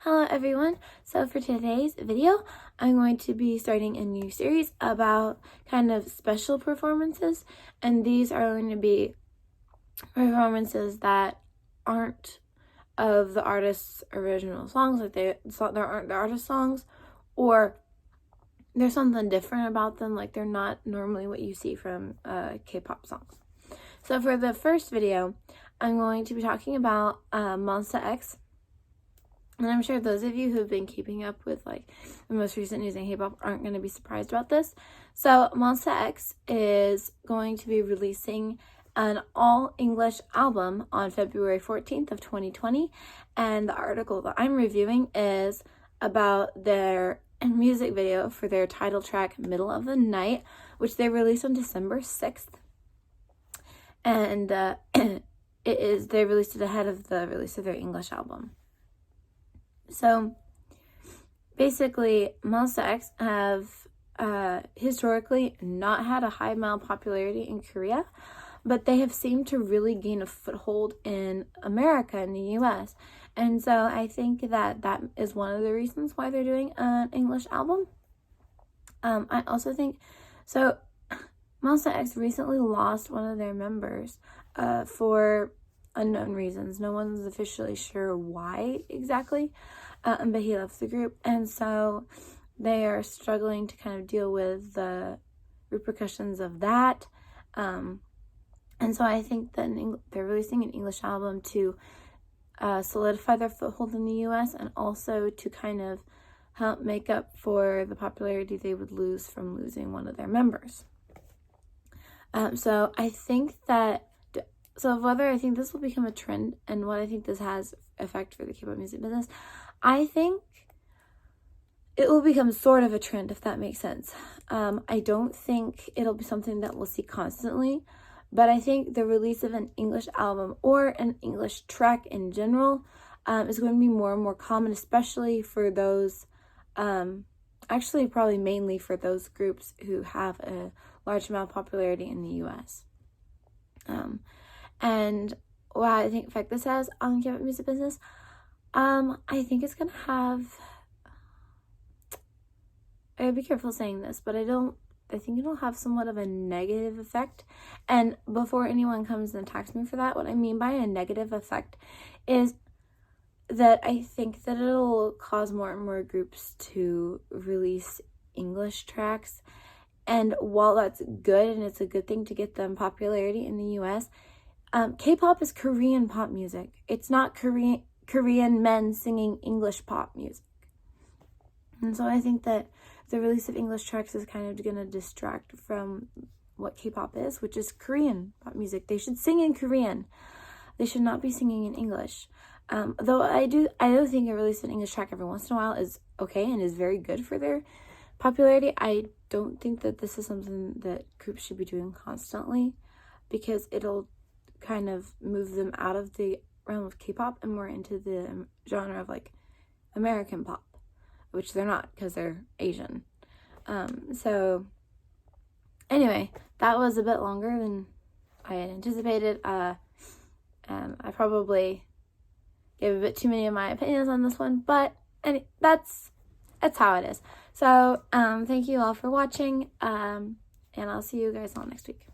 Hello everyone. So for today's video, I'm going to be starting a new series about kind of special performances, and these are going to be performances that aren't of the artist's original songs, like there aren't the artist songs, or there's something different about them, like they're not normally what you see from K-pop songs. So for the first video, I'm going to be talking about MONSTA X. And I'm sure those of you who have been keeping up with like the most recent news in K-pop aren't going to be surprised about this. So MONSTA X is going to be releasing an all-English album on February 14th of 2020. And the article that I'm reviewing is about their music video for their title track, Middle of the Night, which they released on December 6th. And they released it ahead of the release of their English album. So basically, MONSTA X have historically not had a high amount of popularity in Korea, but they have seemed to really gain a foothold in America, in the US. And so I think that that is one of the reasons why they're doing an English album. I also think, so MONSTA X recently lost one of their members for unknown reasons. No one's officially sure why exactly, but he left the group, and so they are struggling to kind of deal with the repercussions of that. And so I think that they're releasing an English album to solidify their foothold in the US, and also to kind of help make up for the popularity they would lose from losing one of their members. So I think that, so whether I think this will become a trend and what I think this has effect for the K-pop music business, I think it will become sort of a trend, if that makes sense. I don't think it'll be something that we'll see constantly, but I think the release of an English album or an English track in general is going to be more and more common, especially for those, actually probably mainly for those groups who have a large amount of popularity in the US. And what I think effect this has on the K-pop music business, I think it's gonna have, I gotta be careful saying this, but I think it'll have somewhat of a negative effect. And before anyone comes and attacks me for that, what I mean by a negative effect is that I think that it'll cause more and more groups to release English tracks. And while that's good, and it's a good thing to get them popularity in the US, K-pop is Korean pop music. It's not Korean men singing English pop music. And so I think that the release of English tracks is kind of going to distract from what K-pop is, which is Korean pop music. They should sing in Korean. They should not be singing in English. Though I do think a release of an English track every once in a while is okay and is very good for their popularity. I don't think that this is something that groups should be doing constantly, because it'll kind of move them out of the realm of K-pop and more into the genre of like American pop, which they're not because they're Asian. So anyway, that was a bit longer than I had anticipated. I probably gave a bit too many of my opinions on this one, but that's how it is. So thank you all for watching, and I'll see you guys all next week.